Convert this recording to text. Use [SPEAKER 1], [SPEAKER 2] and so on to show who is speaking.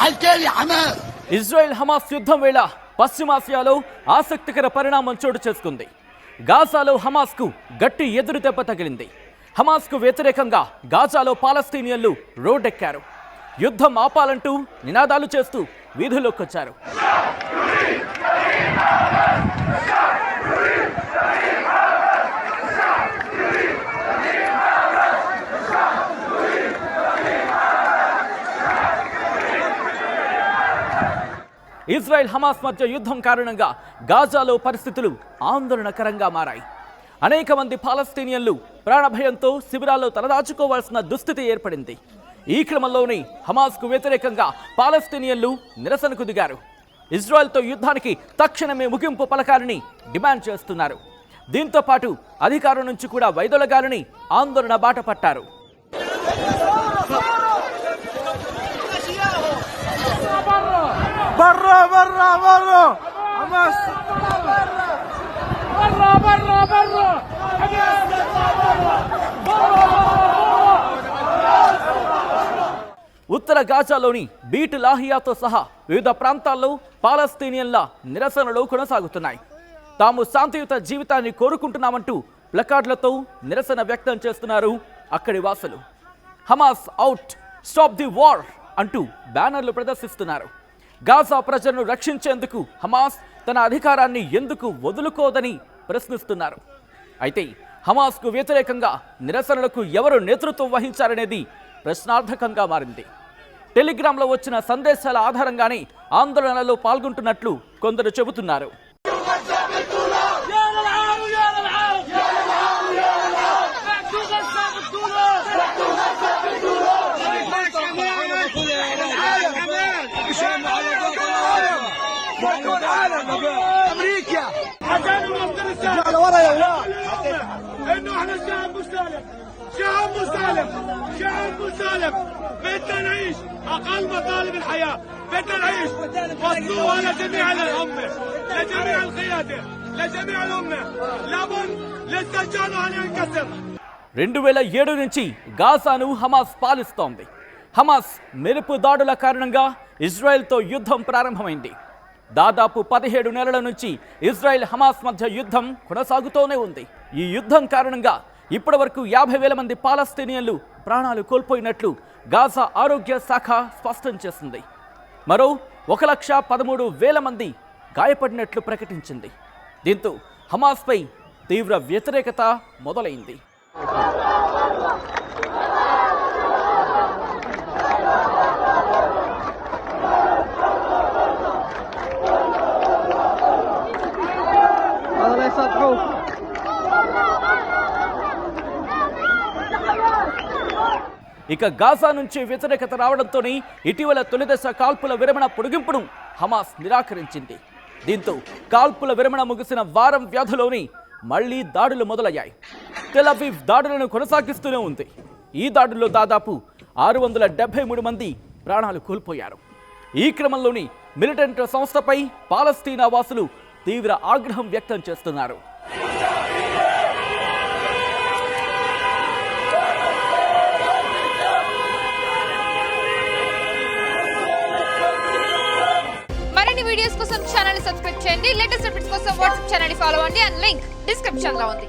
[SPEAKER 1] Israel Hamas యుద్ధం వేళ పశ్చిమాసియాలో ఆసక్తికర పరిణామం చోటు చేసుకుంది. గాజాలో హమాస్కు గట్టి ఎదురు దెబ్బ తగిలింది. హమాస్కు వ్యతిరేకంగా గాజాలో పాలస్తీనియన్లు రోడ్డెక్కారు. యుద్ధం ఆపాలంటూ నినాదాలు చేస్తూ వీధుల్లోకొచ్చారు. ఇజ్రాయెల్ హమాస్ మధ్య యుద్ధం కారణంగా గాజాలో పరిస్థితులు ఆందోళనకరంగా మారాయి. అనేక మంది పాలస్తీనియన్లు ప్రాణభయంతో శిబిరాల్లో తలదాచుకోవాల్సిన దుస్థితి ఏర్పడింది. ఈ క్రమంలోనే హమాస్కు వ్యతిరేకంగా పాలస్తీనియన్లు నిరసనకు దిగారు. ఇజ్రాయెల్తో యుద్ధానికి తక్షణమే ముగింపు పలకాలని డిమాండ్ చేస్తున్నారు. దీంతో పాటు అధికారం నుంచి కూడా వైదొలగాలని ఆందోళన బాట పట్టారు.
[SPEAKER 2] برا برا برا حماس برا برا برا حماس
[SPEAKER 1] ఉత్తర గాజాలోని బీట్ లాహియాతో సహా వివిధ ప్రాంతాల్లో పాలస్తీనియన్ల నిరసనలు కొనసాగుతున్నాయి. తాము శాంతియుత జీవితాన్ని కోరుకుంటున్నామంటూ ప్లకార్డులతో నిరసన వ్యక్తం చేస్తున్నారు అక్కడి వాసులు. Hamas out, stop the war అంటూ బ్యానర్లు ప్రదర్శిస్తున్నారు. గాజా ప్రజలను రక్షించేందుకు హమాస్ తన అధికారాన్ని ఎందుకు వదులుకోదని ప్రశ్నిస్తున్నారు. అయితే హమాస్కు వ్యతిరేకంగా నిరసనలకు ఎవరు నేతృత్వం వహించారనేది ప్రశ్నార్థకంగా మారింది. టెలిగ్రామ్లో వచ్చిన సందేశాల ఆధారంగానే ఆందోళనలో పాల్గొంటున్నట్లు కొందరు చెబుతున్నారు.
[SPEAKER 2] امريكا عشان نوصل رساله انه احنا شعب مسالم، شعب مسالم، شعب مسالم، بدنا نعيش اقل مطالب الحياه، بدنا نعيش وصلوها لجميع الامه، لجميع القياده، لجميع الامه، لابد للسجان ان ينكسر.
[SPEAKER 1] 2007 నుంచి గాజాను హమాస్ పాలిస్తోంది. హమాస్ మెరుపు దాడుల కారణంగా ఇజ్రాయెల్తో యుద్ధం ప్రారంభమైంది. దాదాపు 17 నెలల నుంచి ఇజ్రాయెల్ హమాస్ మధ్య యుద్ధం కొనసాగుతూనే ఉంది. ఈ యుద్ధం కారణంగా ఇప్పటి వరకు 50,000 మంది పాలస్తీనియన్లు ప్రాణాలు కోల్పోయినట్లు గాజా ఆరోగ్య శాఖ స్పష్టం చేసింది. మరో 1,13,000 మంది గాయపడినట్లు ప్రకటించింది. దీంతో హమాస్పై తీవ్ర వ్యతిరేకత మొదలైంది. ఇక గాజా నుంచి వ్యతిరేకత రావడంతోనే ఇటీవల తొలిదశ కాల్పుల విరమణ పొడిగింపును హమాస్ నిరాకరించింది. దీంతో కాల్పుల విరమణ ముగిసిన వారం వ్యవధిలోనే మళ్లీ దాడులు మొదలయ్యాయి. టెల్ అవీవ్ దాడులను కొనసాగిస్తూనే ఉంది. ఈ దాడుల్లో దాదాపు 673 మంది ప్రాణాలు కోల్పోయారు. ఈ క్రమంలోని మిలిటెంట్ సంస్థపై పాలస్తీనా వాసులు తీవ్ర ఆగ్రహం వ్యక్తం చేస్తున్నారు.
[SPEAKER 3] మరిన్ని వీడియోస్ కోసం ఛానల్ సబ్స్క్రైబ్ చేయండి. లేటెస్ట్ అప్డేట్స్ కోసం వాట్సాప్ ఛానల్ ఫాలో అవ్వండి. అండ్ లింక్ డిస్క్రిప్షన్ లో ఉంది.